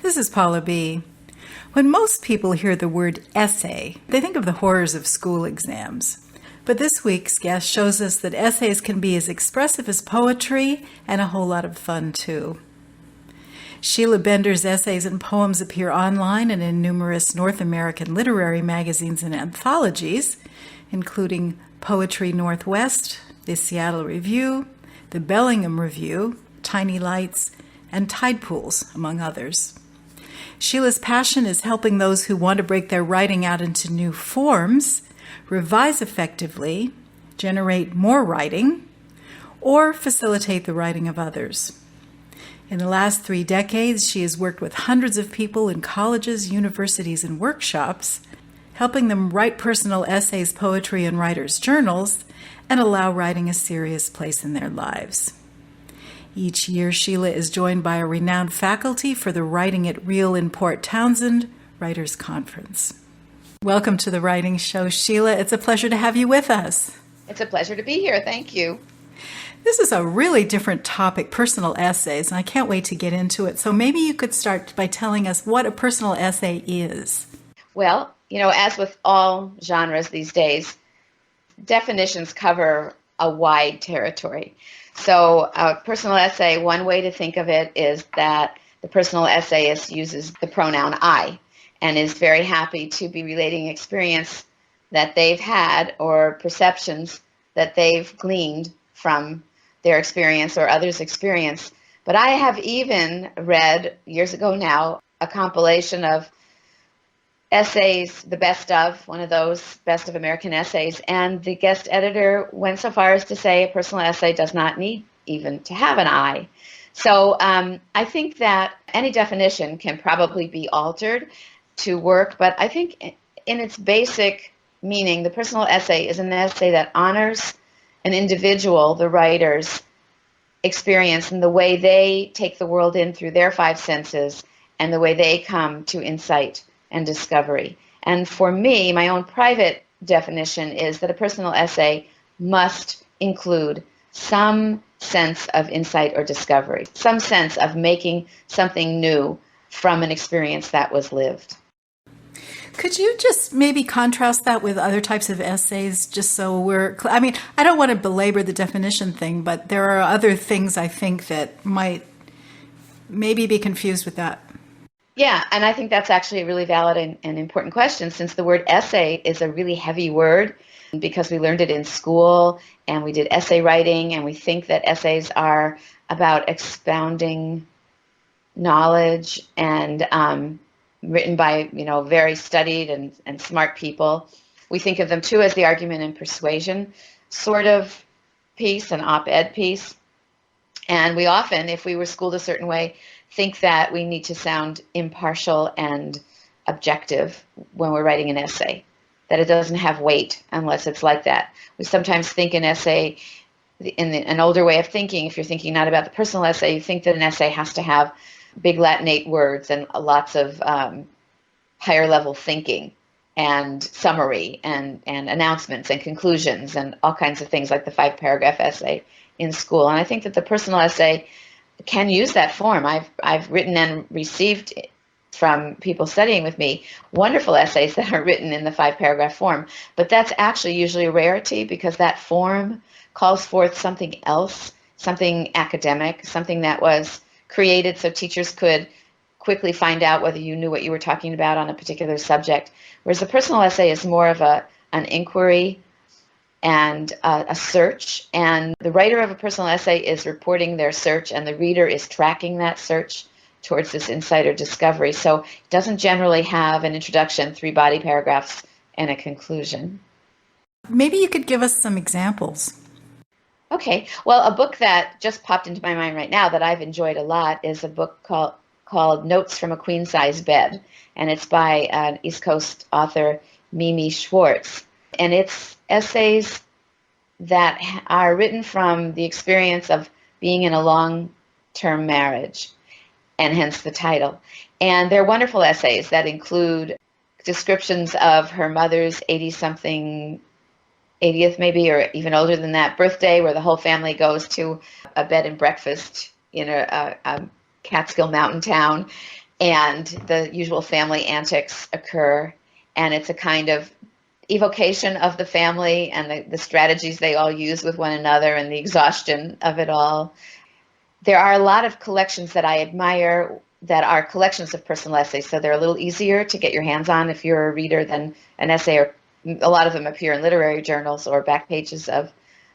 This is Paula B. When most people hear the word essay, they think of the horrors of school exams. But this week's guest shows us that essays can be as expressive as poetry and a whole lot of fun, too. Sheila Bender's essays and poems appear online and in numerous North American literary magazines and anthologies, including Poetry Northwest, the Seattle Review, the Bellingham Review, Tiny Lights, and Tide Pools, among others. Sheila's passion is helping those who want to break their writing out into new forms, revise effectively, generate more writing, or facilitate the writing of others. In the last 3 decades, she has worked with hundreds of people in colleges, universities, and workshops, helping them write personal essays, poetry, and writers' journals, and allow writing a serious place in their lives. Each year, Sheila is joined by a renowned faculty for the Writing at Real in Port Townsend Writers' Conference. Welcome to the Writing Show, Sheila. It's a pleasure to have you with us. It's a pleasure to be here. Thank you. This is a really different topic, personal essays, and I can't wait to get into it. So maybe you could start by telling us what a personal essay is. Well, as with all genres these days, definitions cover a wide territory. So a personal essay, one way to think of it is that the personal essayist uses the pronoun I and is very happy to be relating experience that they've had or perceptions that they've gleaned from their experience or others' experience. But I have even read, years ago now, a compilation of essays, the best of, one of those best of American essays, and the guest editor went so far as to say a personal essay does not need even to have an I. So I think that any definition can probably be altered to work, but I think in its basic meaning, the personal essay is an essay that honors an individual, the writer's experience and the way they take the world in through their 5 senses and the way they come to insight and discovery. And for me, my own private definition is that a personal essay must include some sense of insight or discovery, some sense of making something new from an experience that was lived. Could you just maybe contrast that with other types of essays, just so I don't want to belabor the definition thing, but there are other things I think that might maybe be confused with that. Yeah, and I think that's actually a really valid and important question, since the word essay is a really heavy word because we learned it in school and we did essay writing and we think that essays are about expounding knowledge and written by, very studied and smart people. We think of them too as the argument and persuasion sort of piece, an op-ed piece. And we often, if we were schooled a certain way, think that we need to sound impartial and objective when we're writing an essay, that it doesn't have weight unless it's like that. We sometimes think an essay, an older way of thinking, if you're thinking not about the personal essay, you think that an essay has to have big Latinate words and lots of higher level thinking and summary and announcements and conclusions and all kinds of things like the 5-paragraph essay in school. And I think that the personal essay can use that form. I've written and received from people studying with me wonderful essays that are written in the 5-paragraph form, but that's actually usually a rarity because that form calls forth something else, something academic, something that was created so teachers could quickly find out whether you knew what you were talking about on a particular subject, whereas a personal essay is more of an inquiry and a search, and the writer of a personal essay is reporting their search and the reader is tracking that search towards this insight or discovery. So it doesn't generally have an introduction, 3 body paragraphs, and a conclusion. Maybe you could give us some examples. Okay, well, a book that just popped into my mind right now that I've enjoyed a lot is a book called Notes from a Queen-Size Bed, and it's by an East Coast author, Mimi Schwartz. And it's essays that are written from the experience of being in a long-term marriage, and hence the title. And they're wonderful essays that include descriptions of her mother's 80-something 80th maybe, or even older than that, birthday, where the whole family goes to a bed and breakfast in a Catskill mountain town. and the usual family antics occur, and it's a kind of evocation of the family and the strategies they all use with one another and the exhaustion of it all. There are a lot of collections that I admire that are collections of personal essays, so they're a little easier to get your hands on if you're a reader than an essay, or a lot of them appear in literary journals or back pages of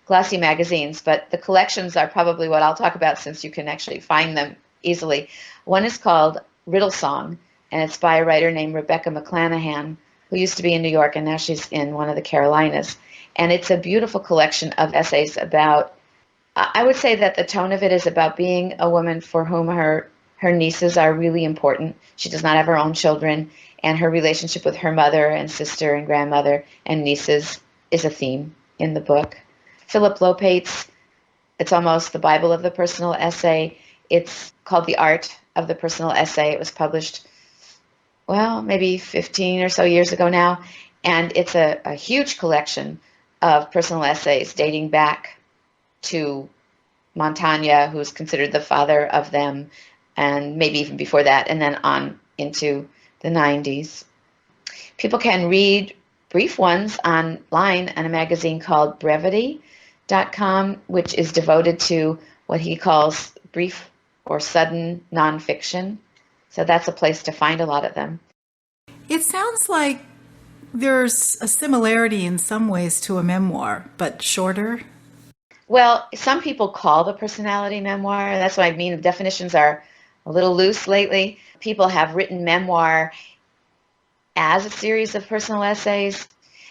glossy magazines, but the collections are probably what I'll talk about since you can actually find them easily. One is called Riddle Song, and it's by a writer named Rebecca McClanahan, who used to be in New York, and now she's in one of the Carolinas. And it's a beautiful collection of essays about, I would say that the tone of it is about being a woman for whom her nieces are really important. She does not have her own children, and her relationship with her mother and sister and grandmother and nieces is a theme in the book. Philip Lopate's, it's almost the Bible of the personal essay. It's called The Art of the Personal Essay. It was published, well, maybe 15 or so years ago now, and it's a huge collection of personal essays dating back to Montaigne, who's considered the father of them, and maybe even before that, and then on into the 90s. People can read brief ones online in a magazine called Brevity.com, which is devoted to what he calls brief or sudden nonfiction. So that's a place to find a lot of them. It sounds like there's a similarity in some ways to a memoir, but shorter. Well, some people call the personality memoir. That's what I mean. The definitions are a little loose lately. People have written memoir as a series of personal essays.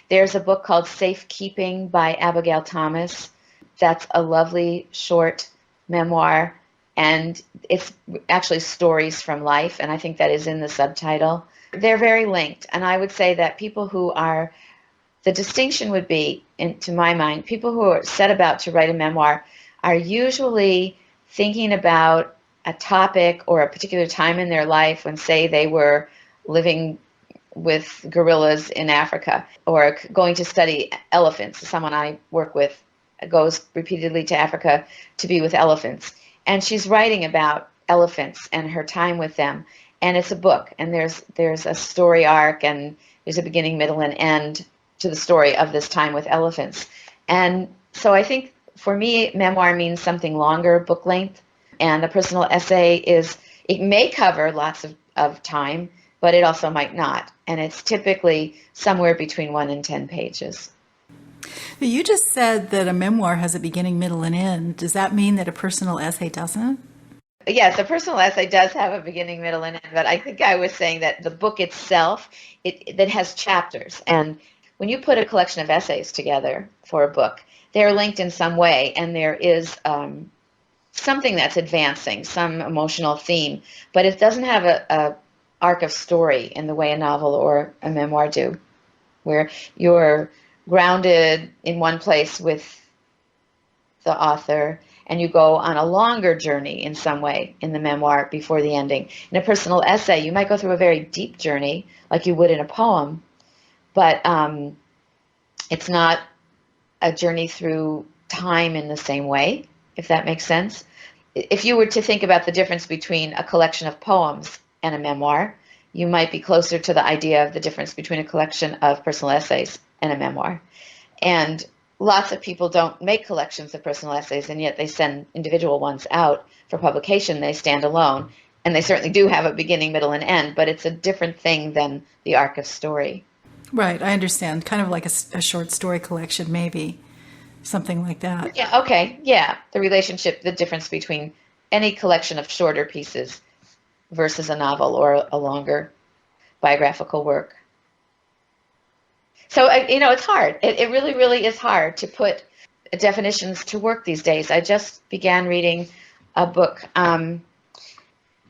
There's a book called Safekeeping by Abigail Thomas. That's a lovely short memoir, and it's actually stories from life, and I think that is in the subtitle. They're very linked, and I would say that people who are, the distinction would be, to my mind, people who are set about to write a memoir are usually thinking about a topic or a particular time in their life when, say, they were living with gorillas in Africa or going to study elephants. Someone I work with goes repeatedly to Africa to be with elephants. And she's writing about elephants and her time with them. And it's a book, and there's a story arc, and there's a beginning, middle, and end to the story of this time with elephants. And so I think for me, memoir means something longer, book length, and a personal essay it may cover lots of time, but it also might not. And it's typically somewhere between 1 and 10 pages. You just said that a memoir has a beginning, middle, and end. Does that mean that a personal essay doesn't? Yes, a personal essay does have a beginning, middle, and end, but I think I was saying that the book itself, that has chapters. And when you put a collection of essays together for a book, they're linked in some way, and there is something that's advancing, some emotional theme, but it doesn't have a arc of story in the way a novel or a memoir do, where you're grounded in one place with the author, and you go on a longer journey in some way in the memoir before the ending. In a personal essay, you might go through a very deep journey like you would in a poem, but it's not a journey through time in the same way, if that makes sense. If you were to think about the difference between a collection of poems and a memoir, you might be closer to the idea of the difference between a collection of personal essays and a memoir. And lots of people don't make collections of personal essays, and yet they send individual ones out for publication. They stand alone, and they certainly do have a beginning, middle, and end, but it's a different thing than the arc of story. Right, I understand. Kind of like a short story collection, maybe. Something like that. Yeah, okay, yeah. The relationship, the difference between any collection of shorter pieces versus a novel or a longer biographical work. So, it's hard. It really, really is hard to put definitions to work these days. I just began reading a book.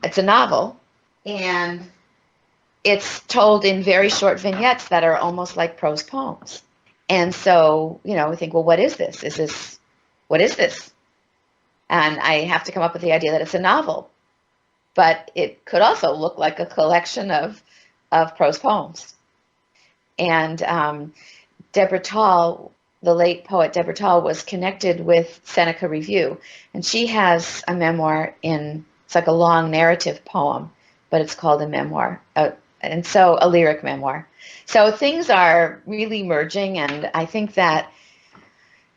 It's a novel, and it's told in very short vignettes that are almost like prose poems. And so, we think, well, what is this? What is this? And I have to come up with the idea that it's a novel. But it could also look like a collection of prose poems. And Deborah Tall, the late poet Deborah Tall, was connected with Seneca Review. And she has a memoir it's like a long narrative poem but it's called a memoir, and so a lyric memoir. So things are really merging, and I think that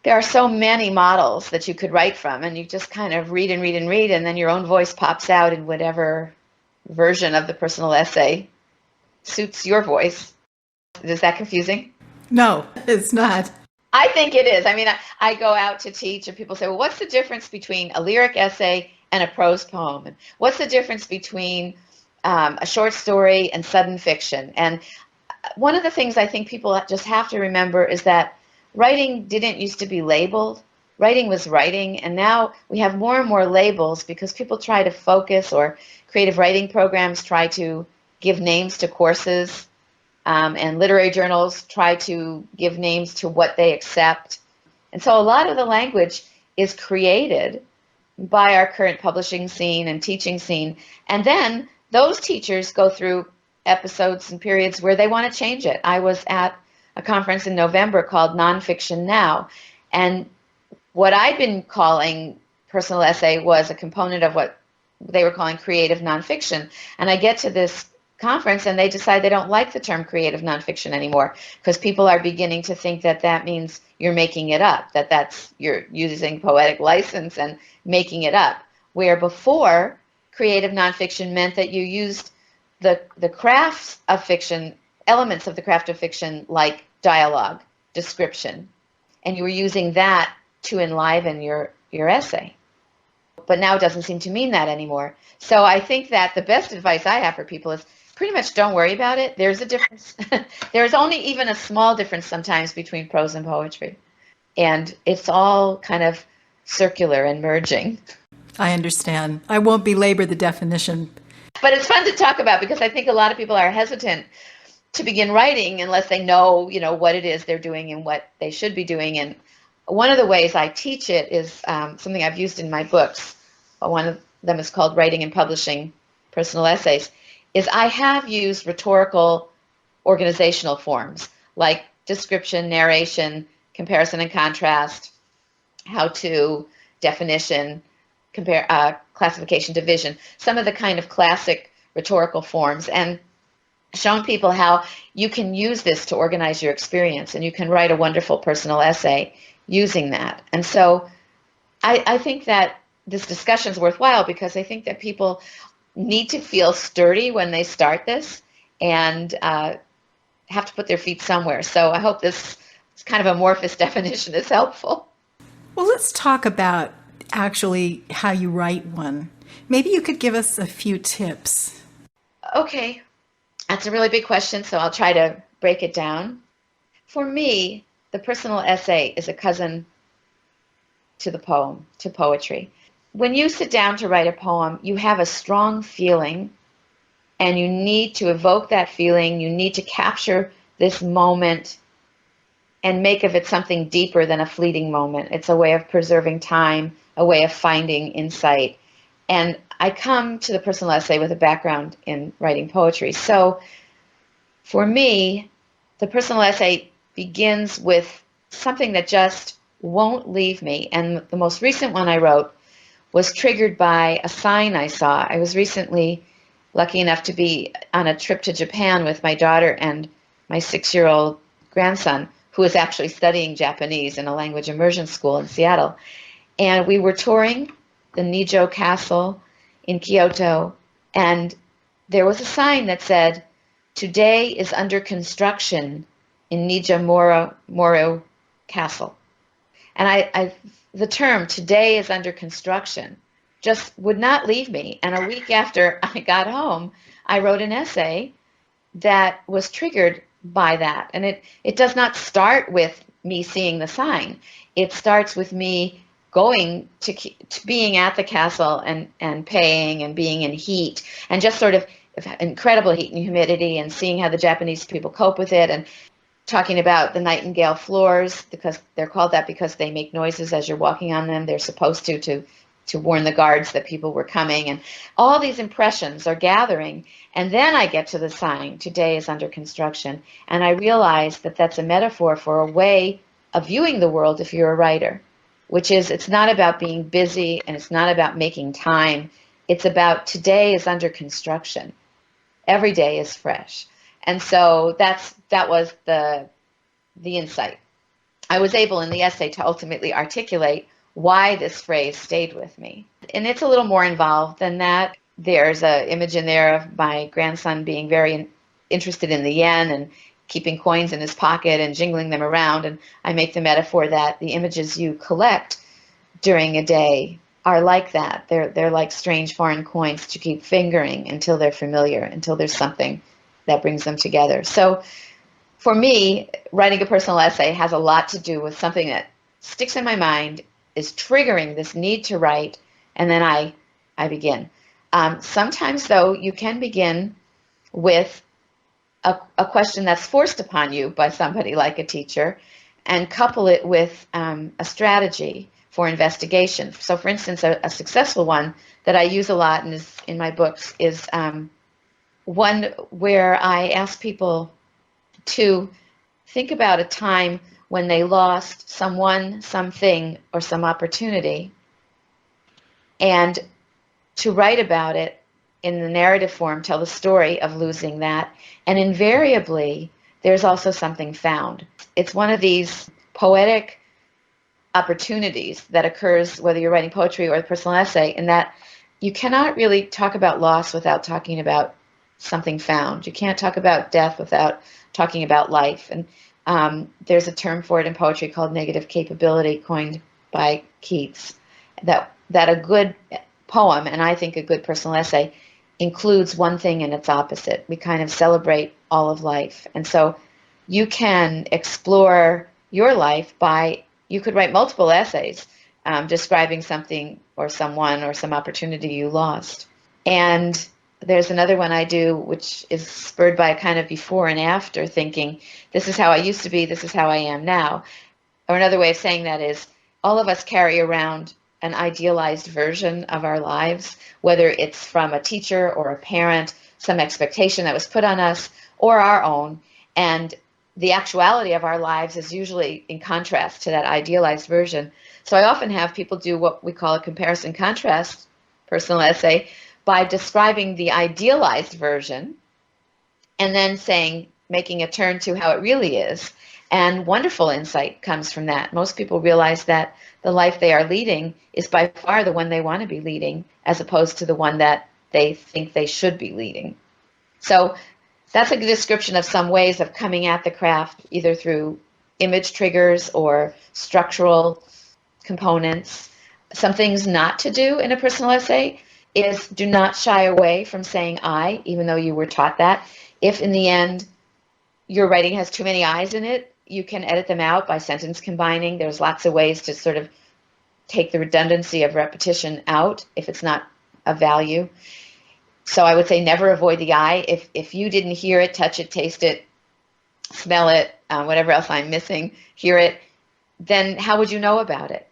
there are so many models that you could write from, and you just kind of read and read and read, and then your own voice pops out in whatever version of the personal essay suits your voice. Is that confusing? No, it's not. I think it is. I mean, I go out to teach, and people say, well, what's the difference between a lyric essay and a prose poem? And what's the difference between a short story and sudden fiction? And one of the things I think people just have to remember is that writing didn't used to be labeled. Writing was writing, and now we have more and more labels because people try to focus, or creative writing programs try to give names to courses, and literary journals try to give names to what they accept. And so a lot of the language is created by our current publishing scene and teaching scene, and then those teachers go through episodes and periods where they want to change it. I was at a conference in November called Nonfiction Now, and what I'd been calling personal essay was a component of what they were calling creative nonfiction. And I get to this conference and they decide they don't like the term creative nonfiction anymore because people are beginning to think that that means you're making it up, that you're using poetic license and making it up. Where before, creative nonfiction meant that you used the crafts of fiction, elements of the craft of fiction, like dialogue, description, and you were using that to enliven your essay. But now it doesn't seem to mean that anymore. So I think that the best advice I have for people is pretty much don't worry about it. There's a difference. There's only even a small difference sometimes between prose and poetry. And it's all kind of circular and merging. I understand. I won't belabor the definition. But it's fun to talk about because I think a lot of people are hesitant to begin writing unless they know, what it is they're doing and what they should be doing. And one of the ways I teach it is something I've used in my books. One of them is called Writing and Publishing Personal Essays, is I have used rhetorical organizational forms like description, narration, comparison and contrast, how to, definition, classification, division, some of the kind of classic rhetorical forms, and shown people how you can use this to organize your experience, and you can write a wonderful personal essay using that. And so I think that this discussion is worthwhile because I think that people need to feel sturdy when they start this and have to put their feet somewhere. So I hope this kind of amorphous definition is helpful. Well, let's talk about actually how you write one. Maybe you could give us a few tips. Okay. That's a really big question, so I'll try to break it down. For me, the personal essay is a cousin to the poem, to poetry. When you sit down to write a poem, you have a strong feeling, and you need to evoke that feeling. You need to capture this moment and make of it something deeper than a fleeting moment. It's a way of preserving time, a way of finding insight. And I come to the personal essay with a background in writing poetry. So for me, the personal essay begins with something that just won't leave me. And the most recent one I wrote was triggered by a sign I saw. I was recently lucky enough to be on a trip to Japan with my daughter and my 6-year-old grandson, who is actually studying Japanese in a language immersion school in Seattle. And we were touring the Nijo Castle in Kyoto, and there was a sign that said, "Today is under construction in Nijo Castle." And the term, "today is under construction," just would not leave me. And a week after I got home, I wrote an essay that was triggered by that. And it does not start with me seeing the sign. It starts with me going to being at the castle and paying and being in heat and just sort of incredible heat and humidity and seeing how the Japanese people cope with it and talking about the nightingale floors, because they're called that because they make noises as you're walking on them. They're supposed to warn the guards that people were coming, and all these impressions are gathering. And then I get to the sign, "Today is under construction," and I realize that that's a metaphor for a way of viewing the world if you're a writer, which is it's not about being busy and it's not about making time. It's about today is under construction. Every day is fresh. And so that was the insight. I was able in the essay to ultimately articulate why this phrase stayed with me. And it's a little more involved than that. There's an image in there of my grandson being very interested in the yen and keeping coins in his pocket and jingling them around. And I make the metaphor that the images you collect during a day are like that. They're like strange foreign coins to keep fingering until they're familiar, until there's something that brings them together. So for me, writing a personal essay has a lot to do with something that sticks in my mind, is triggering this need to write, and then I begin. Sometimes, though, you can begin with a question that's forced upon you by somebody like a teacher and couple it with a strategy for investigation. So, for instance, a successful one that I use a lot and is in my books is one where I ask people to think about a time when they lost someone, something, or some opportunity, and to write about it in the narrative form, tell the story of losing that. And invariably, there's also something found. It's one of these poetic opportunities that occurs whether you're writing poetry or a personal essay, in that you cannot really talk about loss without talking about something found. You can't talk about death without talking about life. And there's a term for it in poetry called negative capability, coined by Keats, that a good poem, and I think a good personal essay, includes one thing and its opposite. We kind of celebrate all of life. And so you can explore your life by, you could write multiple essays describing something or someone or some opportunity you lost. And there's another one I do, which is spurred by a kind of before and after thinking, this is how I used to be, this is how I am now. Or another way of saying that is, all of us carry around an idealized version of our lives, whether it's from a teacher or a parent, some expectation that was put on us, or our own. And the actuality of our lives is usually in contrast to that idealized version. So I often have people do what we call a comparison contrast personal essay by describing the idealized version and then saying, making a turn to how it really is. And wonderful insight comes from that. Most people realize that the life they are leading is by far the one they want to be leading, as opposed to the one that they think they should be leading. So that's a good description of some ways of coming at the craft, either through image triggers or structural components. Some things not to do in a personal essay is do not shy away from saying I, even though you were taught that. If in the end your writing has too many I's in it, you can edit them out by sentence combining. There's lots of ways to sort of take the redundancy of repetition out if it's not of value. So I would say never avoid the I. If you didn't hear it, touch it, taste it, smell it, whatever else I'm missing, hear it, then how would you know about it?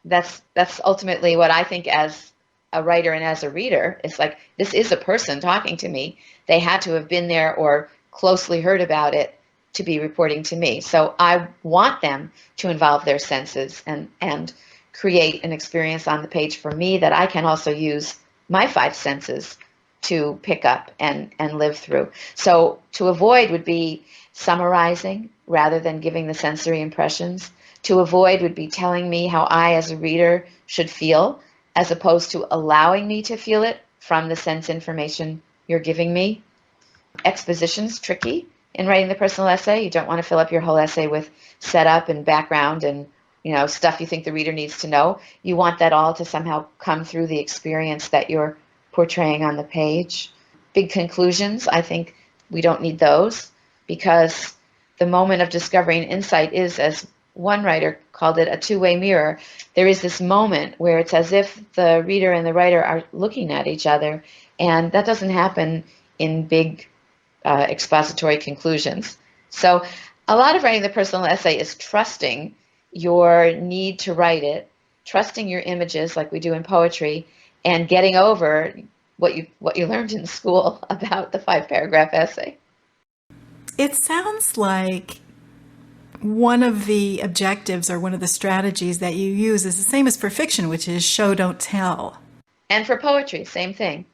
That's ultimately what I think as a writer and as a reader. It's like, this is a person talking to me. They had to have been there or closely heard about it to be reporting to me. So I want them to involve their senses and create an experience on the page for me that I can also use my five senses to pick up and live through. So to avoid would be summarizing rather than giving the sensory impressions. To avoid would be telling me how I as a reader should feel, as opposed to allowing me to feel it from the sense information you're giving me. Exposition's tricky in writing the personal essay. You don't want to fill up your whole essay with setup and background and stuff you think the reader needs to know. You want that all to somehow come through the experience that you're portraying on the page. Big conclusions, I think we don't need those, because the moment of discovering insight is, as one writer called it, a two-way mirror. There is this moment where it's as if the reader and the writer are looking at each other, and that doesn't happen in big expository conclusions. So a lot of writing the personal essay is trusting your need to write it, trusting your images like we do in poetry, and getting over what you learned in school about the 5-paragraph essay. It sounds like one of the objectives or one of the strategies that you use is the same as for fiction, which is show, don't tell. And for poetry, same thing.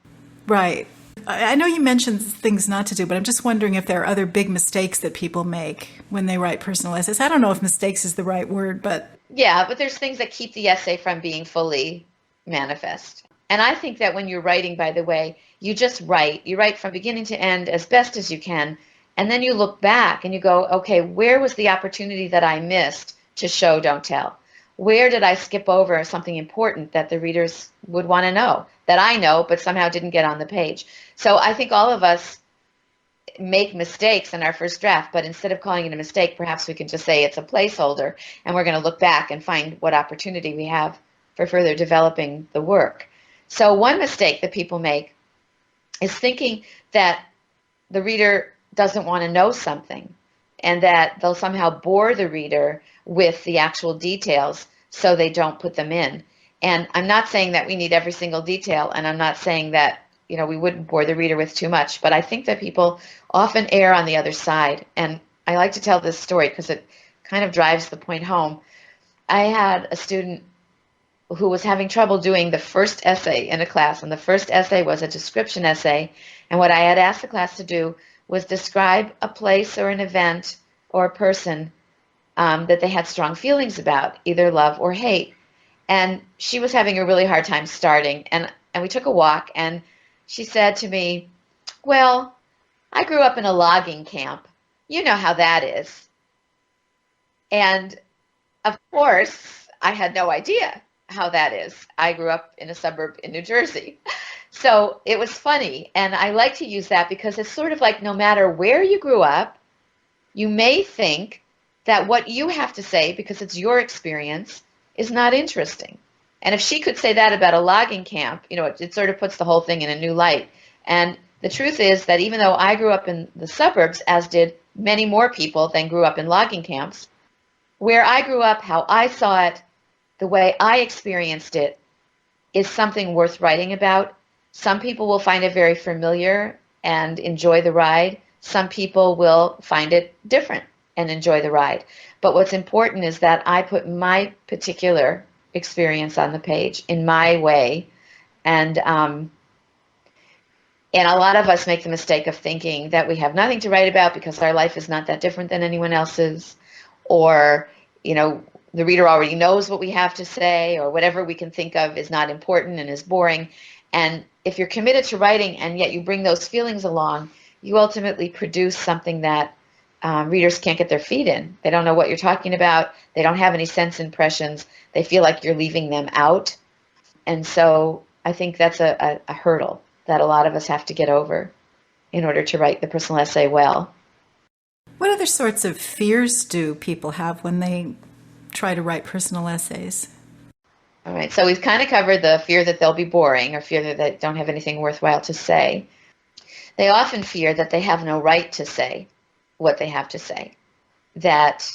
Right. I know you mentioned things not to do, but I'm just wondering if there are other big mistakes that people make when they write personal essays. I don't know if mistakes is the right word, but Yeah, but there's things that keep the essay from being fully manifest. And I think that when you're writing, by the way, you just write. You write from beginning to end as best as you can. And then you look back and you go, okay, where was the opportunity that I missed to show, don't tell? Where did I skip over something important that the readers would want to know, that I know, but somehow didn't get on the page? So I think all of us make mistakes in our first draft, but instead of calling it a mistake, perhaps we can just say it's a placeholder, and we're going to look back and find what opportunity we have for further developing the work. So one mistake that people make is thinking that the reader doesn't want to know something and that they'll somehow bore the reader with the actual details so they don't put them in. And I'm not saying that we need every single detail, and I'm not saying that we wouldn't bore the reader with too much, but I think that people often err on the other side. And I like to tell this story because it kind of drives the point home. I had a student who was having trouble doing the first essay in a class, and the first essay was a description essay. And what I had asked the class to do was describe a place or an event or a person that they had strong feelings about, either love or hate. And she was having a really hard time starting. And we took a walk, and she said to me, well, I grew up in a logging camp. You know how that is. And of course, I had no idea how that is. I grew up in a suburb in New Jersey. So it was funny. And I like to use that because it's sort of like no matter where you grew up, you may think that what you have to say, because it's your experience, is not interesting. And if she could say that about a logging camp, it sort of puts the whole thing in a new light. And the truth is that even though I grew up in the suburbs, as did many more people than grew up in logging camps, where I grew up, how I saw it, the way I experienced it, is something worth writing about. Some people will find it very familiar and enjoy the ride. Some people will find it different and enjoy the ride. But what's important is that I put my particular experience on the page in my way. And a lot of us make the mistake of thinking that we have nothing to write about because our life is not that different than anyone else's, or, the reader already knows what we have to say, or whatever we can think of is not important and is boring. And if you're committed to writing and yet you bring those feelings along, you ultimately produce something that readers can't get their feet in. They don't know what you're talking about. They don't have any sense impressions. They feel like you're leaving them out. And so I think that's a hurdle that a lot of us have to get over in order to write the personal essay well. What other sorts of fears do people have when they try to write personal essays? All right, so we've kind of covered the fear that they'll be boring or fear that they don't have anything worthwhile to say. They often fear that they have no right to say what they have to say, that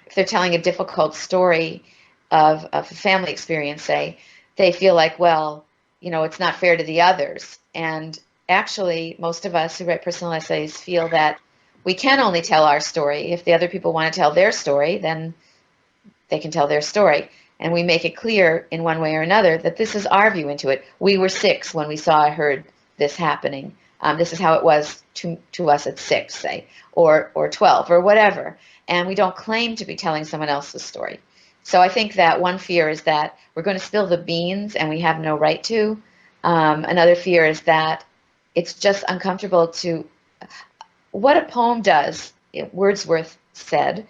if they're telling a difficult story of a family experience, say, they feel like, well, it's not fair to the others. And actually, most of us who write personal essays feel that we can only tell our story. If the other people want to tell their story, then they can tell their story. And we make it clear in one way or another that this is our view into it. We were 6 when we saw or heard this happening. This is how it was to us at 6, say, or 12, or whatever. And we don't claim to be telling someone else's story. So I think that one fear is that we're going to spill the beans and we have no right to. Another fear is that it's just uncomfortable to... What a poem does, Wordsworth said,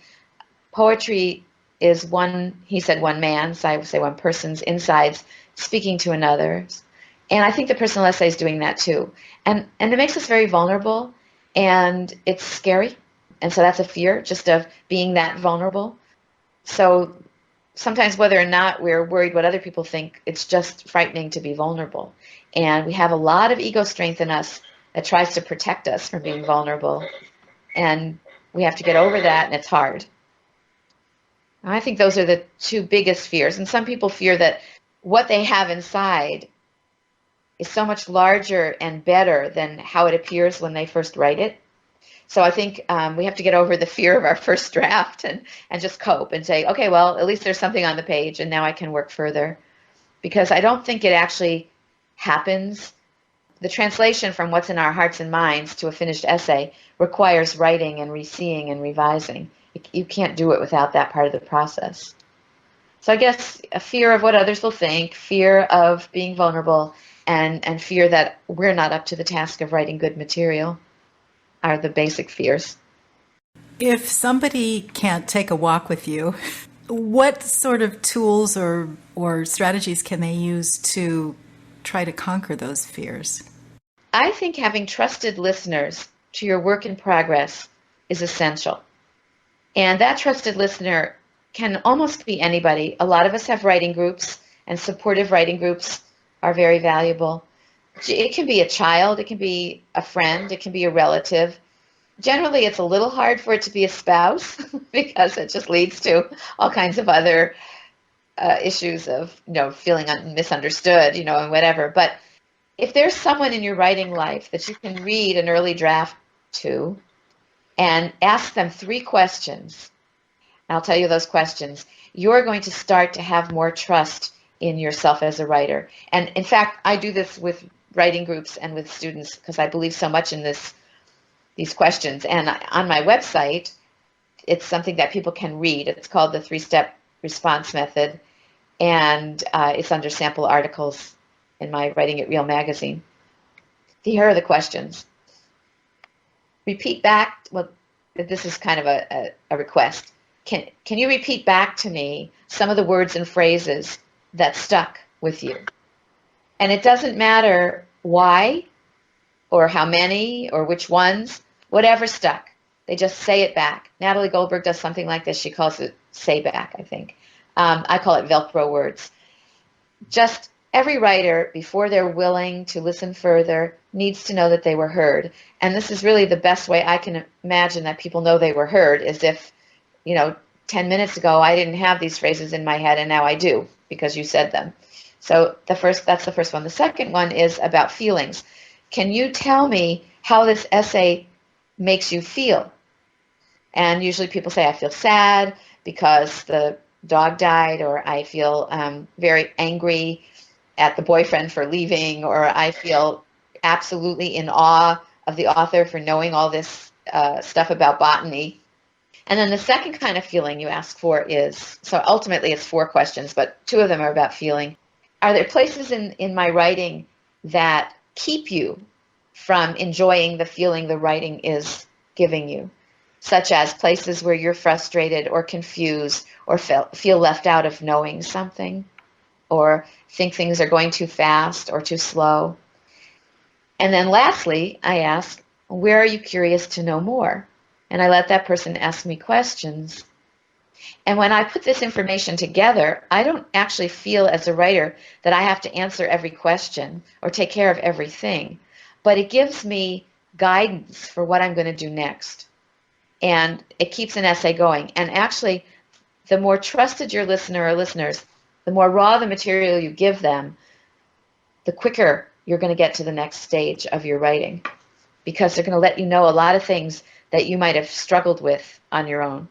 poetry is one man's, I would say one person's insides speaking to another's. And I think the personal essay is doing that too. And it makes us very vulnerable, and it's scary. And so that's a fear, just of being that vulnerable. So sometimes whether or not we're worried what other people think, it's just frightening to be vulnerable. And we have a lot of ego strength in us that tries to protect us from being vulnerable. And we have to get over that, and it's hard. I think those are the 2 biggest fears. And some people fear that what they have inside is so much larger and better than how it appears when they first write it. So I think we have to get over the fear of our first draft and just cope and say, okay, well, at least there's something on the page, and now I can work further. Because I don't think it actually happens the translation from what's in our hearts and minds to a finished essay requires writing and re-seeing and revising. You can't do it without that part of the process. So I guess a fear of what others will think, fear of being vulnerable, and fear that we're not up to the task of writing good material are the basic fears. If somebody can't take a walk with you, what sort of tools or strategies can they use to try to conquer those fears? I think having trusted listeners to your work in progress is essential. And that trusted listener can almost be anybody. A lot of us have writing groups, and supportive writing groups are very valuable. It can be a child, it can be a friend, it can be a relative. Generally, it's a little hard for it to be a spouse because it just leads to all kinds of other issues of, feeling misunderstood, and whatever. But if there's someone in your writing life that you can read an early draft to and ask them 3 questions, I'll tell you those questions, you're going to start to have more trust in yourself as a writer. And in fact, I do this with writing groups and with students because I believe so much in these questions. And on my website, it's something that people can read. It's called the 3-step response method, and it's under sample articles in my Writing It Real magazine. Here are the questions. Repeat back, well, this is kind of a request. Can you repeat back to me some of the words and phrases that stuck with you? And it doesn't matter why or how many or which ones, whatever stuck. They just say it back. Natalie Goldberg does something like this. She calls it say back, I think. I call it Velcro words. Just every writer, before they're willing to listen further, needs to know that they were heard. And this is really the best way I can imagine that people know they were heard, is if, 10 minutes ago I didn't have these phrases in my head and now I do because you said them. So that's the first one. The second one is about feelings. Can you tell me how this essay makes you feel? And usually people say, I feel sad because the dog died, or I feel very angry at the boyfriend for leaving, or I feel absolutely in awe of the author for knowing all this stuff about botany. And then the second kind of feeling you ask for is, so ultimately it's 4 questions, but 2 of them are about feeling. Are there places in my writing that keep you from enjoying the feeling the writing is giving you, such as places where you're frustrated or confused or feel left out of knowing something, or think things are going too fast or too slow? And then lastly, I ask, where are you curious to know more? And I let that person ask me questions. And when I put this information together, I don't actually feel as a writer that I have to answer every question or take care of everything, but it gives me guidance for what I'm going to do next. And it keeps an essay going. And actually, the more trusted your listener or listeners, the more raw the material you give them, the quicker you're going to get to the next stage of your writing, because they're going to let you know a lot of things that you might have struggled with on your own.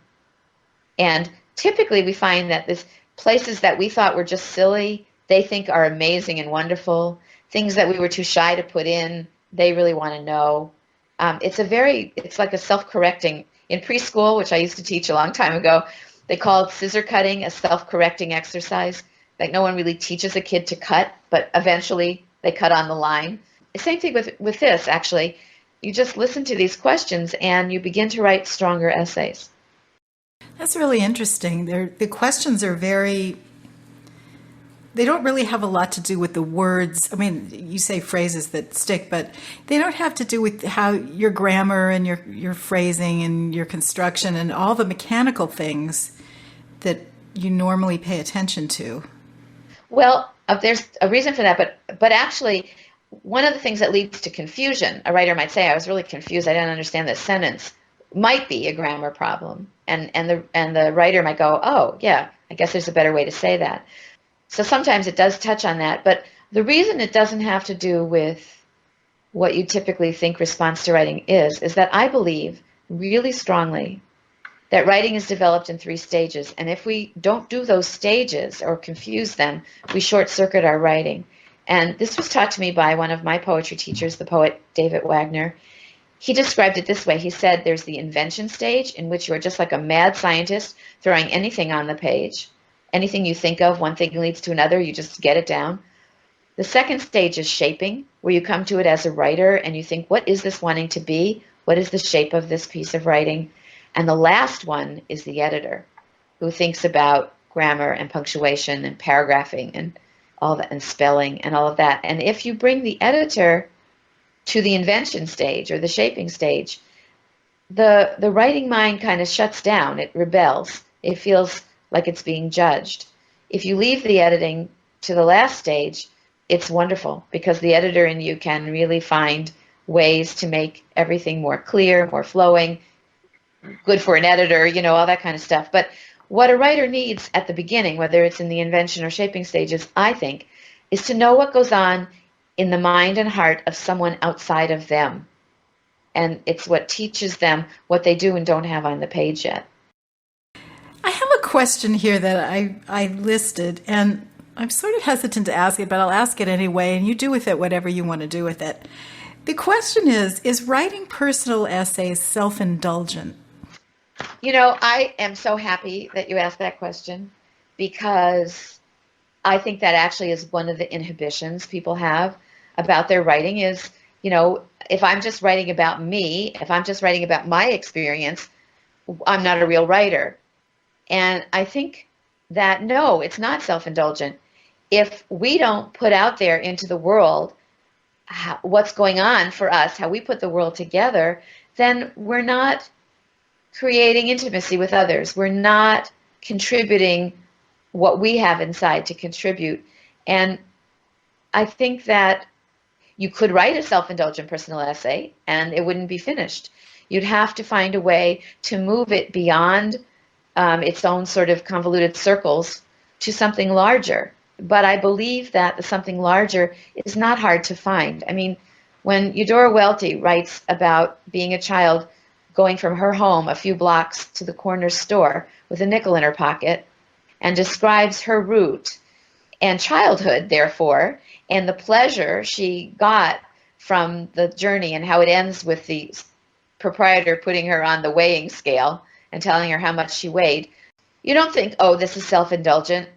And typically we find that these places that we thought were just silly, they think are amazing and wonderful. Things that we were too shy to put in, they really want to know. It's like a self-correcting. In preschool, which I used to teach a long time ago, they called scissor cutting a self-correcting exercise. Like, no one really teaches a kid to cut, but eventually they cut on the line. The same thing with this, actually. You just listen to these questions and you begin to write stronger essays. That's really interesting. The questions are they don't really have a lot to do with the words. I mean, you say phrases that stick, but they don't have to do with how your grammar and your phrasing and your construction and all the mechanical things that you normally pay attention to. Well, there's a reason for that, but actually, one of the things that leads to confusion, a writer might say, I was really confused, I didn't understand this sentence, might be a grammar problem. And the writer might go, oh, yeah, I guess there's a better way to say that. So sometimes it does touch on that, but the reason it doesn't have to do with what you typically think response to writing is that I believe really strongly that writing is developed in 3 stages, and if we don't do those stages or confuse them, we short-circuit our writing. And this was taught to me by one of my poetry teachers, the poet David Wagner. He described it this way. He said there's the invention stage, in which you are just like a mad scientist throwing anything on the page. Anything you think of, one thing leads to another, you just get it down. The second stage is shaping, where you come to it as a writer and you think, what is this wanting to be? What is the shape of this piece of writing? And the last one is the editor, who thinks about grammar and punctuation and paragraphing and all that, and spelling and all of that. And if you bring the editor to the invention stage or the shaping stage, the writing mind kind of shuts down. It rebels. It feels like it's being judged. If you leave the editing to the last stage, it's wonderful, because the editor in you can really find ways to make everything more clear, more flowing, good for an editor, all that kind of stuff. But what a writer needs at the beginning, whether it's in the invention or shaping stages, I think, is to know what goes on in the mind and heart of someone outside of them. And it's what teaches them what they do and don't have on the page yet. I have a question here that I listed, and I'm sort of hesitant to ask it, but I'll ask it anyway, and you do with it whatever you want to do with it. The question is writing personal essays self-indulgent? I am so happy that you asked that question, because I think that actually is one of the inhibitions people have about their writing is, if I'm just writing about me, if I'm just writing about my experience, I'm not a real writer. And I think that, no, it's not self-indulgent. If we don't put out there into the world what's going on for us, how we put the world together, then we're not creating intimacy with others. We're not contributing what we have inside to contribute. And I think that you could write a self-indulgent personal essay and it wouldn't be finished. You'd have to find a way to move it beyond its own sort of convoluted circles to something larger. But I believe that the something larger is not hard to find. I mean, when Eudora Welty writes about being a child going from her home a few blocks to the corner store with a nickel in her pocket, and describes her route and childhood, therefore, and the pleasure she got from the journey, and how it ends with the proprietor putting her on the weighing scale and telling her how much she weighed, you don't think, oh, this is self-indulgent.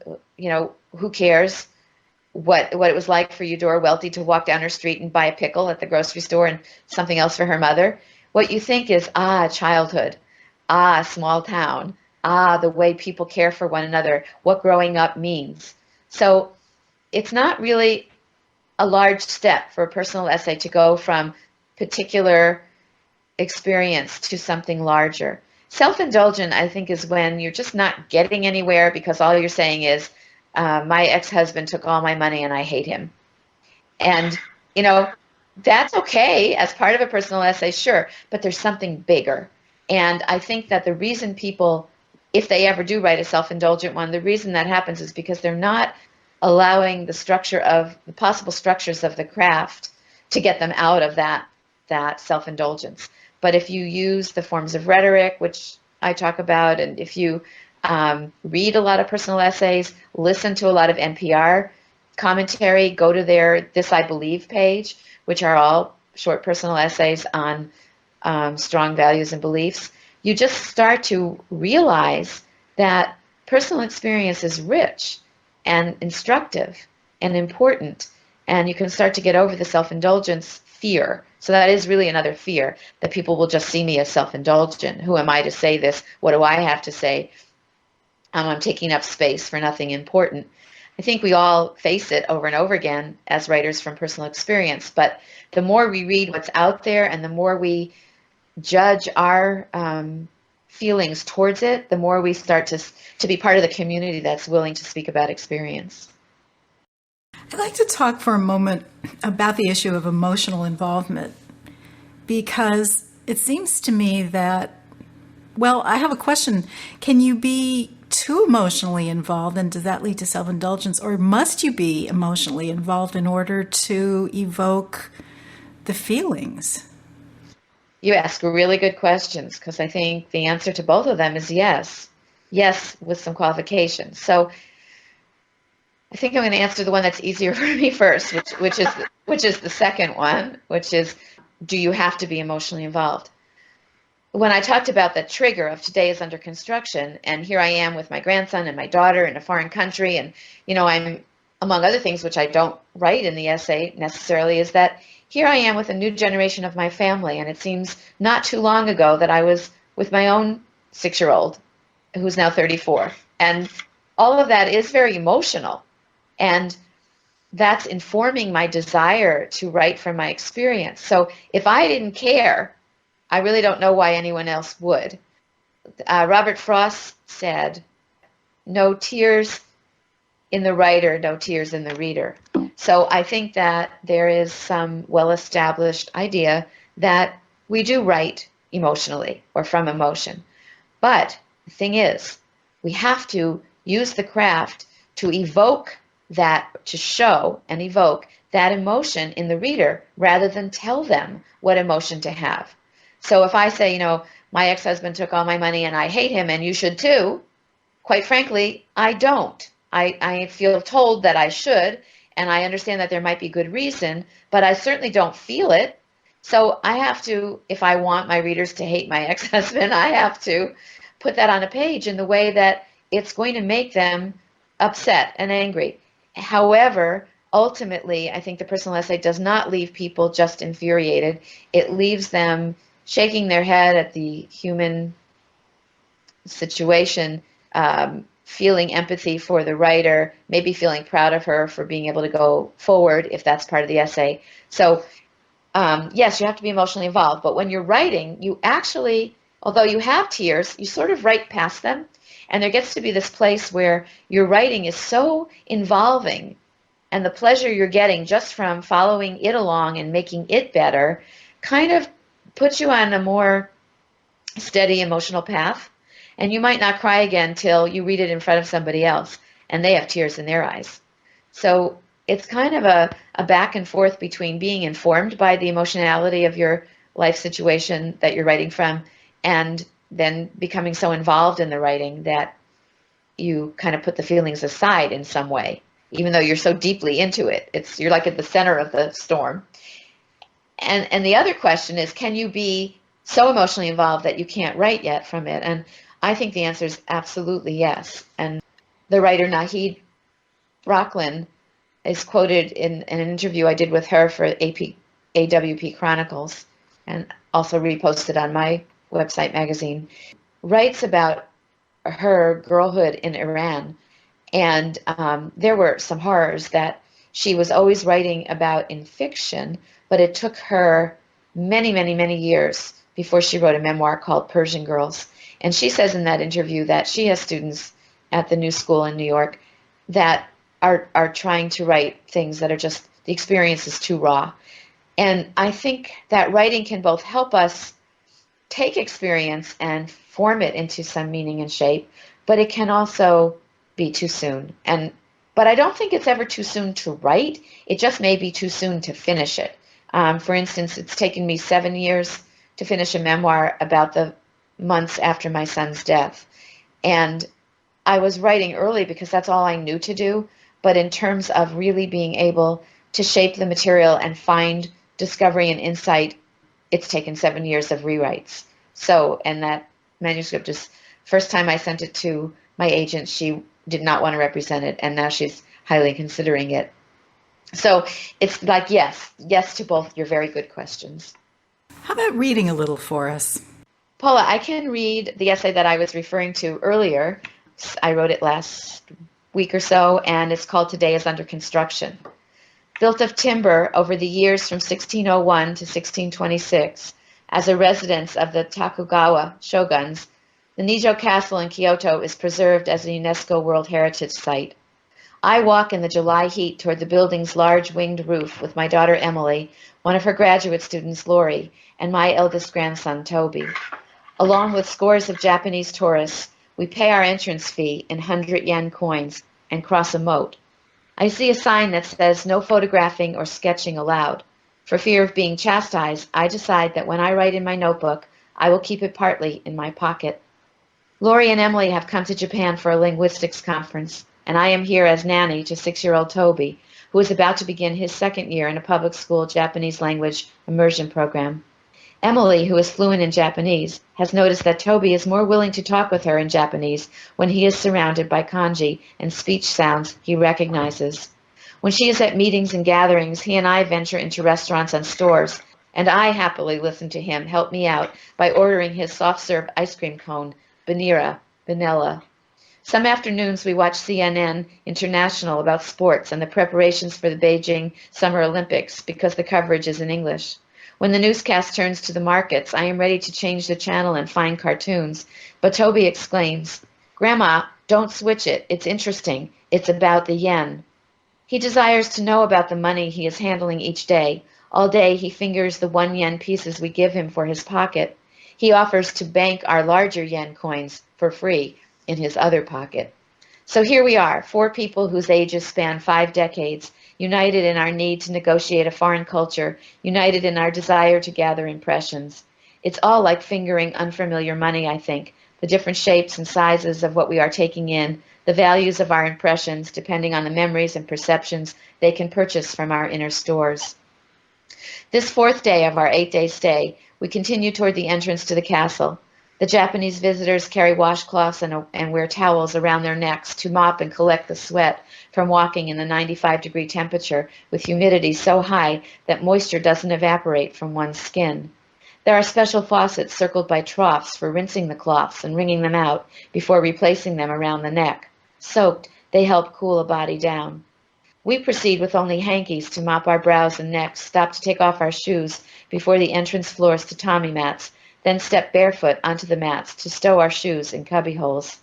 Who cares what it was like for Eudora Welty to walk down her street and buy a pickle at the grocery store and something else for her mother. What you think is, childhood, small town, the way people care for one another, what growing up means. So it's not really a large step for a personal essay to go from particular experience to something larger. Self-indulgent, I think, is when you're just not getting anywhere because all you're saying is, my ex-husband took all my money and I hate him. And, that's okay as part of a personal essay, sure, but there's something bigger. And I think that the reason people, if they ever do write a self-indulgent one, the reason that happens is because they're not allowing the possible structures of the craft to get them out of that self-indulgence. But if you use the forms of rhetoric, which I talk about, and if you read a lot of personal essays, listen to a lot of NPR commentary, go to their This I Believe page, which are all short personal essays on strong values and beliefs, you just start to realize that personal experience is rich and instructive and important, and you can start to get over the self-indulgence fear. So that is really another fear, that people will just see me as self-indulgent. Who am I to say this? What do I have to say? I'm taking up space for nothing important. I think we all face it over and over again as writers from personal experience, but the more we read what's out there and the more we judge our feelings towards it, the more we start to be part of the community that's willing to speak about experience. I'd like to talk for a moment about the issue of emotional involvement, because it seems to me that, well, I have a question. Can you be too emotionally involved, and does that lead to self-indulgence, or must you be emotionally involved in order to evoke the feelings? You ask really good questions, because I think the answer to both of them is yes. Yes, with some qualifications. So I think I'm going to answer the one that's easier for me first, which is the second one, which is, do you have to be emotionally involved? When I talked about the trigger of today is under construction, and here I am with my grandson and my daughter in a foreign country, and I'm, among other things, which I don't write in the essay necessarily, is that here I am with a new generation of my family, and it seems not too long ago that I was with my own 6-year-old, who's now 34, and all of that is very emotional, and that's informing my desire to write from my experience. So if I didn't care, I really don't know why anyone else would. Robert Frost said, no tears in the writer, no tears in the reader. So I think that there is some well-established idea that we do write emotionally or from emotion. But the thing is, we have to use the craft to evoke that, to show and evoke that emotion in the reader rather than tell them what emotion to have. So if I say, my ex-husband took all my money and I hate him and you should too, quite frankly, I don't. I feel told that I should, and I understand that there might be good reason, but I certainly don't feel it. So I have to, if I want my readers to hate my ex-husband, I have to put that on a page in the way that it's going to make them upset and angry. However, ultimately, I think the personal essay does not leave people just infuriated. It leaves them shaking their head at the human situation, feeling empathy for the writer, maybe feeling proud of her for being able to go forward if that's part of the essay. So, yes, you have to be emotionally involved, but when you're writing, you actually, although you have tears, you sort of write past them, and there gets to be this place where your writing is so involving, and the pleasure you're getting just from following it along and making it better kind of puts you on a more steady emotional path, and you might not cry again till you read it in front of somebody else and they have tears in their eyes. So it's kind of a back and forth between being informed by the emotionality of your life situation that you're writing from and then becoming so involved in the writing that you kind of put the feelings aside in some way, even though you're so deeply into it. You're like at the center of the storm. And the other question is, can you be so emotionally involved that you can't write yet from it? And I think the answer is absolutely yes. And the writer Nahid Rocklin is quoted in an interview I did with her for AWP Chronicles, and also reposted on my website magazine, writes about her girlhood in Iran. And there were some horrors that she was always writing about in fiction, but it took her many, many, many years before she wrote a memoir called Persian Girls. And she says in that interview that she has students at the new school in New York that are trying to write things that are just, the experience is too raw. And I think that writing can both help us take experience and form it into some meaning and shape, but it can also be too soon. But I don't think it's ever too soon to write. It just may be too soon to finish it. For instance, it's taken me 7 years to finish a memoir about the months after my son's death. And I was writing early because that's all I knew to do. But in terms of really being able to shape the material and find discovery and insight, it's taken 7 years of rewrites. So, and that manuscript is, first time I sent it to my agent, she did not want to represent it, and now she's highly considering it. So it's like yes to both your very good questions. How about reading a little for us? Paula, I can read the essay that I was referring to earlier. I wrote it last week or so, and it's called Today is Under Construction. Built of timber over the years from 1601 to 1626, as a residence of the Tokugawa shoguns, the Nijo Castle in Kyoto is preserved as a UNESCO World Heritage Site. I walk in the July heat toward the building's large winged roof with my daughter Emily, one of her graduate students Lori, and my eldest grandson Toby. Along with scores of Japanese tourists, we pay our entrance fee in 100 yen coins and cross a moat. I see a sign that says no photographing or sketching allowed. For fear of being chastised, I decide that when I write in my notebook, I will keep it partly in my pocket. Lori and Emily have come to Japan for a linguistics conference. and I am here as nanny to 6-year-old Toby, who is about to begin his second year in a public school Japanese language immersion program. Emily, who is fluent in Japanese, has noticed that Toby is more willing to talk with her in Japanese when he is surrounded by kanji and speech sounds he recognizes. When she is at meetings and gatherings, he and I venture into restaurants and stores, and I happily listen to him help me out by ordering his soft-serve ice cream cone, vanilla. Some afternoons we watch CNN International about sports and the preparations for the Beijing Summer Olympics because the coverage is in English. When the newscast turns to the markets, I am ready to change the channel and find cartoons, but Toby exclaims, "Grandma, don't switch it. It's interesting. It's about the yen." He desires to know about the money he is handling each day. All day he fingers the 1 yen pieces we give him for his pocket. He offers to bank our larger yen coins for free in his other pocket. So here we are, 4 people whose ages span 5 decades, united in our need to negotiate a foreign culture, united in our desire to gather impressions. It's all like fingering unfamiliar money, I think, the different shapes and sizes of what we are taking in, the values of our impressions depending on the memories and perceptions they can purchase from our inner stores. This 4th day of our 8-day stay, we continue toward the entrance to the castle. The Japanese visitors carry washcloths and wear towels around their necks to mop and collect the sweat from walking in the 95-degree temperature with humidity so high that moisture doesn't evaporate from one's skin. There are special faucets circled by troughs for rinsing the cloths and wringing them out before replacing them around the neck. Soaked, they help cool a body down. We proceed with only hankies to mop our brows and necks, stop to take off our shoes before the entrance floor's tatami mats, then step barefoot onto the mats to stow our shoes in cubby holes.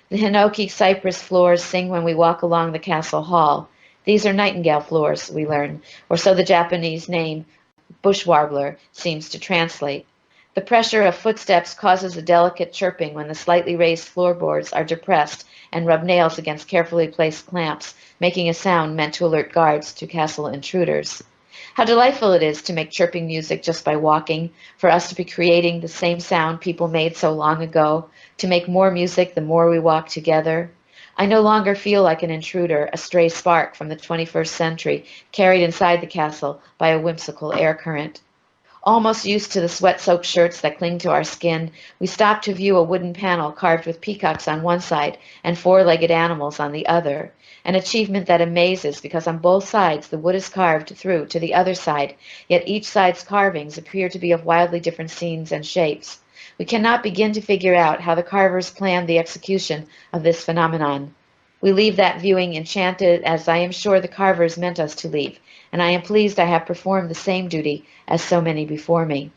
The hinoki cypress floors sing when we walk along the castle hall. These are nightingale floors, we learn, or so the Japanese name bush warbler seems to translate. The pressure of footsteps causes a delicate chirping when the slightly raised floorboards are depressed and rub nails against carefully placed clamps, making a sound meant to alert guards to castle intruders. How delightful it is to make chirping music just by walking, for us to be creating the same sound people made so long ago, to make more music the more we walk together. I no longer feel like an intruder, a stray spark from the 21st century, carried inside the castle by a whimsical air current. Almost used to the sweat-soaked shirts that cling to our skin, we stop to view a wooden panel carved with peacocks on one side and 4-legged animals on the other, an achievement that amazes because on both sides the wood is carved through to the other side, yet each side's carvings appear to be of wildly different scenes and shapes. We cannot begin to figure out how the carvers planned the execution of this phenomenon. We leave that viewing enchanted, as I am sure the carvers meant us to leave, and I am pleased I have performed the same duty as so many before me.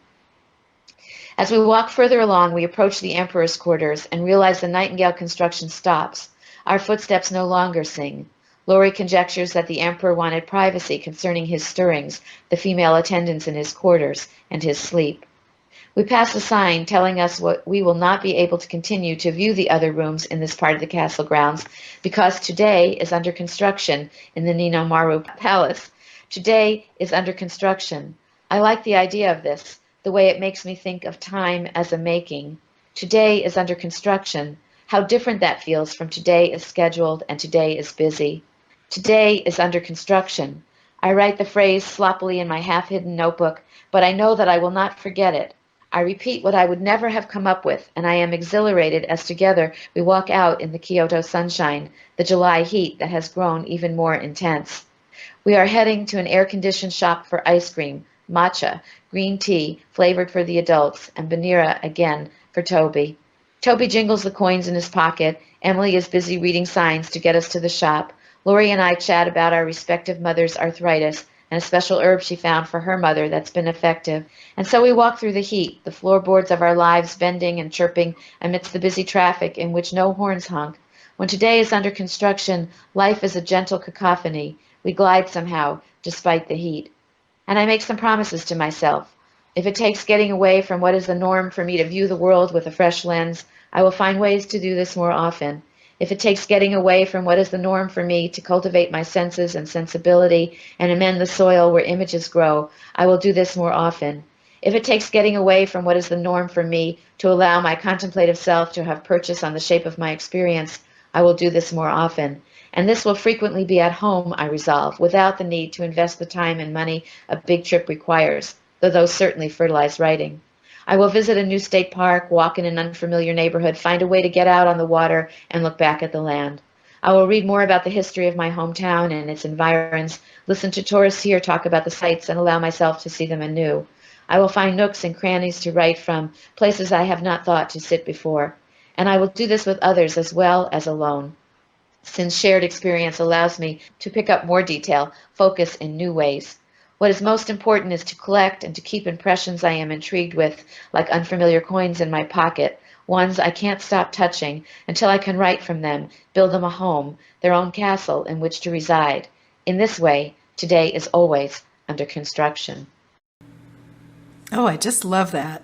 As we walk further along, we approach the Emperor's quarters and realize the Nightingale construction stops. Our footsteps no longer sing. Laurie conjectures that the Emperor wanted privacy concerning his stirrings, the female attendants in his quarters, and his sleep. We pass a sign telling us we will not be able to continue to view the other rooms in this part of the castle grounds because today is under construction in the Ninomaru Palace. Today is under construction. I like the idea of this, the way it makes me think of time as a making. Today is under construction. How different that feels from today is scheduled and today is busy. Today is under construction. I write the phrase sloppily in my half-hidden notebook, but I know that I will not forget it. I repeat what I would never have come up with, and I am exhilarated as together we walk out in the Kyoto sunshine, the July heat that has grown even more intense. We are heading to an air-conditioned shop for ice cream, matcha, green tea, flavored for the adults, and banira again for Toby. Toby jingles the coins in his pocket. Emily is busy reading signs to get us to the shop. Laurie and I chat about our respective mother's arthritis and a special herb she found for her mother that's been effective. And so we walk through the heat, the floorboards of our lives bending and chirping amidst the busy traffic in which no horns honk. When today is under construction, life is a gentle cacophony. We glide somehow, despite the heat. And I make some promises to myself. If it takes getting away from what is the norm for me to view the world with a fresh lens, I will find ways to do this more often. If it takes getting away from what is the norm for me to cultivate my senses and sensibility and amend the soil where images grow, I will do this more often. If it takes getting away from what is the norm for me to allow my contemplative self to have purchase on the shape of my experience, I will do this more often. And this will frequently be at home, I resolve, without the need to invest the time and money a big trip requires, though those certainly fertilize writing. I will visit a new state park, walk in an unfamiliar neighborhood, find a way to get out on the water and look back at the land. I will read more about the history of my hometown and its environs, listen to tourists here talk about the sights, and allow myself to see them anew. I will find nooks and crannies to write from, places I have not thought to sit before. And I will do this with others as well as alone, since shared experience allows me to pick up more detail, focus in new ways. What is most important is to collect and to keep impressions I am intrigued with, like unfamiliar coins in my pocket, ones I can't stop touching until I can write from them, build them a home, their own castle in which to reside. In this way, today is always under construction. Oh, I just love that.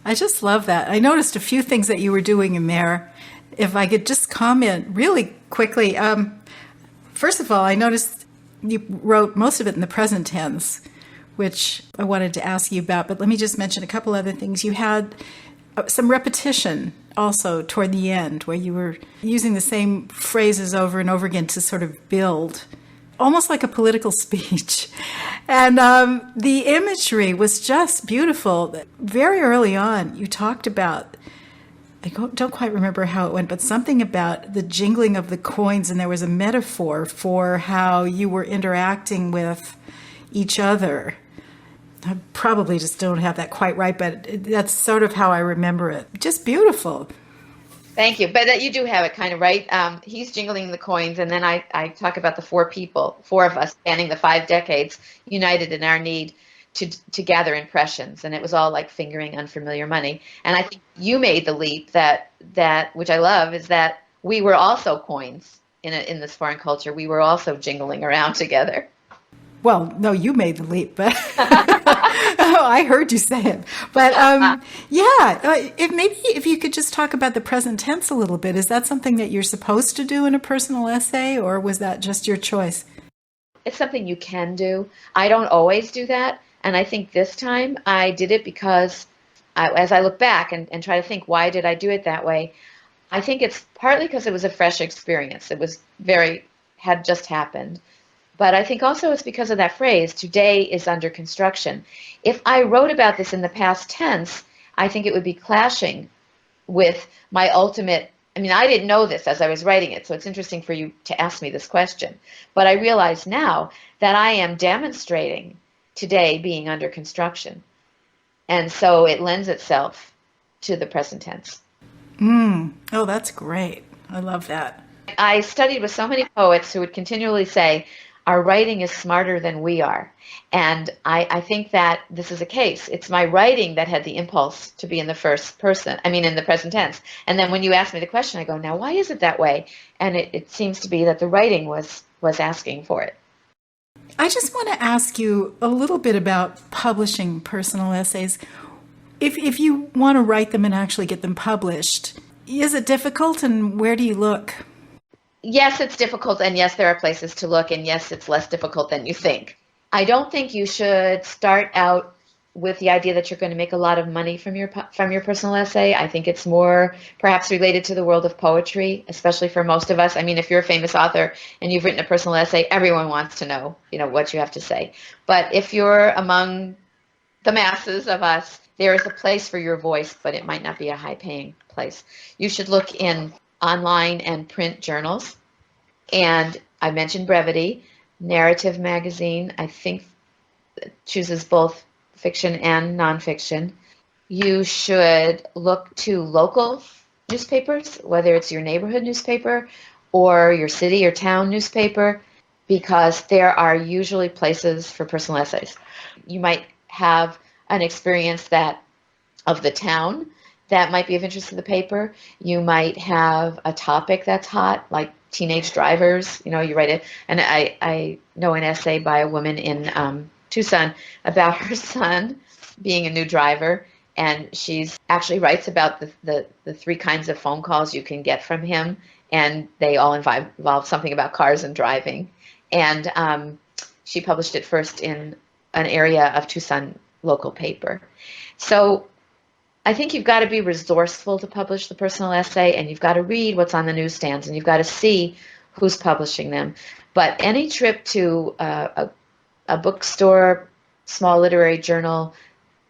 I just love that. I noticed a few things that you were doing in there. If I could just comment really quickly. First of all, I noticed you wrote most of it in the present tense, which I wanted to ask you about, but let me just mention a couple other things. You had some repetition also toward the end, where you were using the same phrases over and over again to sort of build, almost like a political speech. And the imagery was just beautiful. Very early on, you talked about, I don't quite remember how it went, but something about the jingling of the coins, and there was a metaphor for how you were interacting with each other. I probably just don't have that quite right, but that's sort of how I remember it. Just beautiful. Thank you. But you do have it kind of right. He's jingling the coins, and then I talk about the four people, four of us spanning the 5 decades, united in our need to gather impressions. And it was all like fingering unfamiliar money. And I think you made the leap that which I love, is that we were also coins in this foreign culture. We were also jingling around together. Well, no, you made the leap, but I heard you say it. But if you could just talk about the present tense a little bit. Is that something that you're supposed to do in a personal essay, or was that just your choice? It's something you can do. I don't always do that, and I think this time I did it because as I look back and try to think, why did I do it that way? I think it's partly because it was a fresh experience. It was had just happened. But I think also it's because of that phrase, today is under construction. If I wrote about this in the past tense, I think it would be clashing with my ultimate, I mean, I didn't know this as I was writing it, so it's interesting for you to ask me this question. But I realize now that I am demonstrating today being under construction. And so it lends itself to the present tense. Oh, that's great. I love that. I studied with so many poets who would continually say, our writing is smarter than we are. And I think that this is a case. It's my writing that had the impulse to be in the first person, in the present tense. And then when you ask me the question, I go, now, why is it that way? And it seems to be that the writing was asking for it. I just want to ask you a little bit about publishing personal essays. If you want to write them and actually get them published, is it difficult, and where do you look? Yes, it's difficult, and yes, there are places to look, and yes, it's less difficult than you think. I don't think you should start out with the idea that you're going to make a lot of money from your personal essay. I think it's more perhaps related to the world of poetry, especially for most of us. If you're a famous author and you've written a personal essay, everyone wants to know, what you have to say. But if you're among the masses of us, there is a place for your voice, but it might not be a high-paying place. You should look in online and print journals. And I mentioned Brevity. Narrative magazine, I think, chooses both fiction and nonfiction. You should look to local newspapers, whether it's your neighborhood newspaper or your city or town newspaper, because there are usually places for personal essays. You might have an experience of the town that might be of interest to the paper. You might have a topic that's hot, like teenage drivers. You write it. And I know an essay by a woman in Tucson about her son being a new driver, and she's actually writes about the 3 kinds of phone calls you can get from him, and they all involve something about cars and driving. And she published it first in an area of Tucson local paper. So I think you've got to be resourceful to publish the personal essay, and you've got to read what's on the newsstands, and you've got to see who's publishing them. But any trip to a bookstore, small literary journal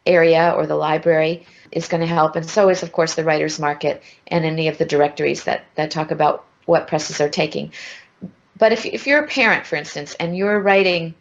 area, or the library is going to help. And so is, of course, the writer's market and any of the directories that talk about what presses are taking. But if you're a parent, for instance, and your writing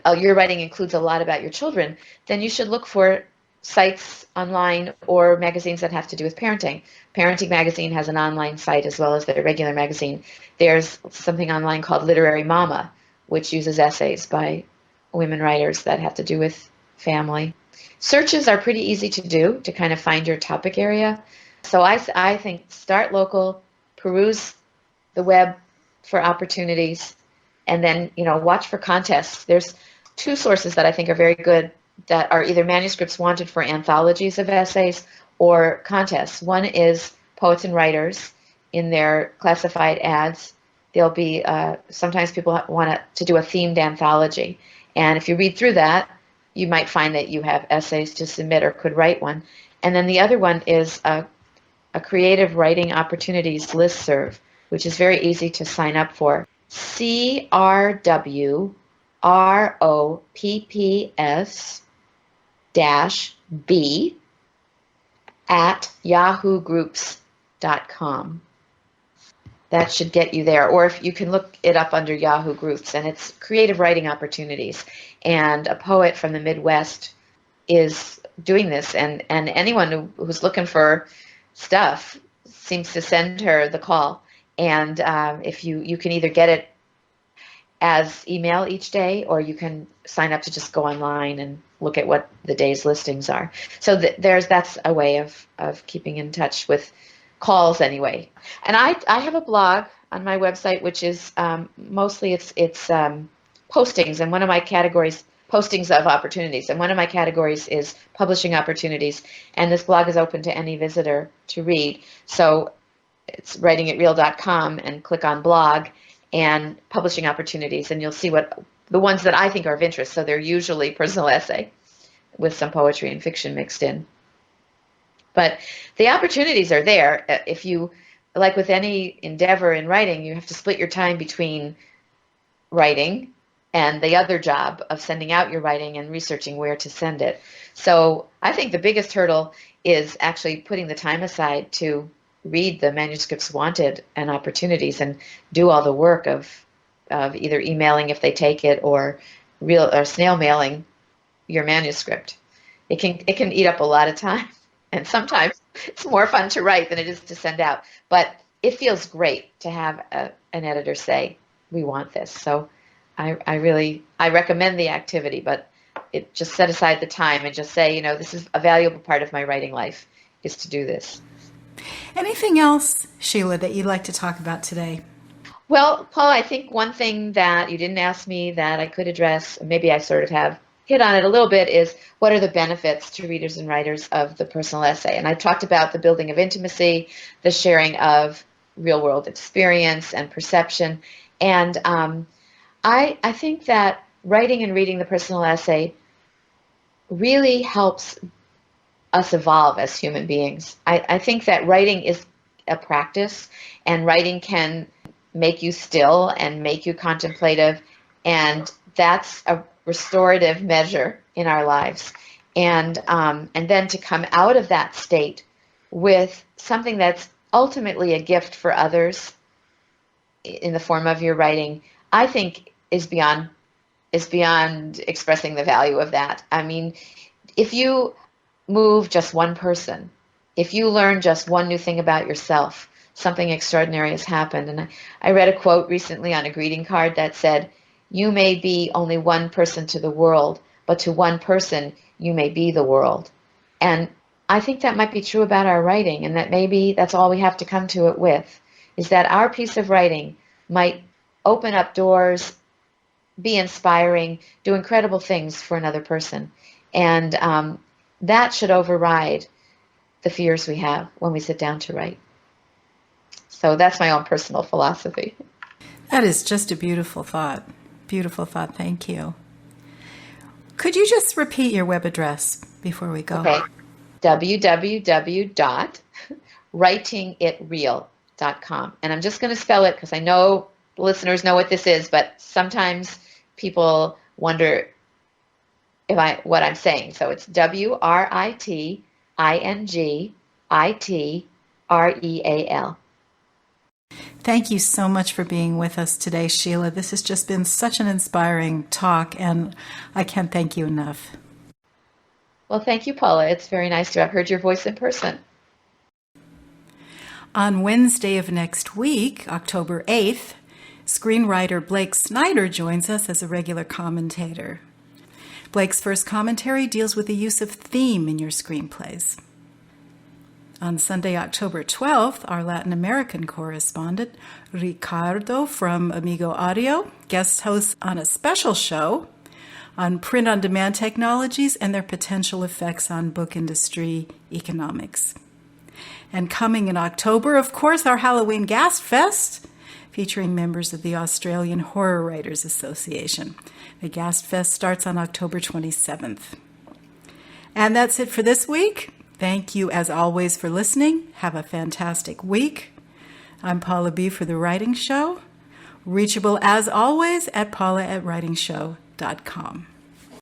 includes a lot about your children, then you should look for sites online or magazines that have to do with parenting. Parenting Magazine has an online site as well as their regular magazine. There's something online called Literary Mama, which uses essays by women writers that have to do with family. Searches are pretty easy to do to kind of find your topic area. So I think start local, peruse the web for opportunities, and then, watch for contests. There's two sources that I think are very good that are either manuscripts wanted for anthologies of essays or contests. One is Poets and Writers. In their classified ads, there'll be, sometimes people want to do a themed anthology. And if you read through that, you might find that you have essays to submit or could write one. And then the other one is a creative writing opportunities listserv, which is very easy to sign up for. CRWROPPS-B at yahoogroups.com. That should get you there. Or if you can look it up under Yahoo Groups, and it's creative writing opportunities. And a poet from the Midwest is doing this, and anyone who's looking for stuff seems to send her the call. And if you can either get it as email each day, or you can sign up to just go online and look at what the day's listings are. So that's a way of keeping in touch with calls anyway. And I have a blog on my website, which is mostly it's postings, and one of my categories, postings of opportunities, and one of my categories is publishing opportunities, and this blog is open to any visitor to read. So it's writingitreal.com, and click on blog and publishing opportunities, and you'll see what the ones that I think are of interest. So they're usually personal essay with some poetry and fiction mixed in. But the opportunities are there. If you, like with any endeavor in writing, you have to split your time between writing and the other job of sending out your writing and researching where to send it. So I think the biggest hurdle is actually putting the time aside to read the manuscripts wanted and opportunities and do all the work of either emailing if they take it or snail mailing your manuscript. It can eat up a lot of time, and sometimes it's more fun to write than it is to send out. But it feels great to have an editor say, "We want this." So I recommend the activity, but just set aside the time and just say, this is a valuable part of my writing life, is to do this. Anything else, Sheila, that you'd like to talk about today? Well, Paul, I think one thing that you didn't ask me that I could address, maybe I sort of have hit on it a little bit, is what are the benefits to readers and writers of the personal essay? And I talked about the building of intimacy, the sharing of real-world experience and perception. And I think that writing and reading the personal essay really helps us evolve as human beings. I think that writing is a practice, and writing can make you still and make you contemplative, and that's a restorative measure in our lives. And then to come out of that state with something that's ultimately a gift for others in the form of your writing, I think is beyond expressing the value of that. I mean, if you move just one person, if you learn just one new thing about yourself, something extraordinary has happened. And I read a quote recently on a greeting card that said, "You may be only one person to the world, but to one person, you may be the world." And I think that might be true about our writing, and that maybe that's all we have to come to it with, is that our piece of writing might open up doors, be inspiring, do incredible things for another person. And that should override the fears we have when we sit down to write. So that's my own personal philosophy. That is just a beautiful thought. Beautiful thought. Thank you. Could you just repeat your web address before we go? Okay. www.writingitreal.com. And I'm just going to spell it because I know listeners know what this is, but sometimes people wonder what I'm saying. So it's WRITINGITREAL. Thank you so much for being with us today, Sheila. This has just been such an inspiring talk, and I can't thank you enough. Well, thank you, Paula. It's very nice to have heard your voice in person. On Wednesday of next week, October 8th, screenwriter Blake Snyder joins us as a regular commentator. Blake's first commentary deals with the use of theme in your screenplays. On Sunday, October 12th, our Latin American correspondent, Ricardo from Amigo Audio, guest hosts on a special show on print-on-demand technologies and their potential effects on book industry economics. And coming in October, of course, our Halloween Gas Fest, featuring members of the Australian Horror Writers Association. The Gas Fest starts on October 27th. And that's it for this week. Thank you, as always, for listening. Have a fantastic week. I'm Paula B. for The Writing Show. Reachable, as always, at paula@writingshow.com.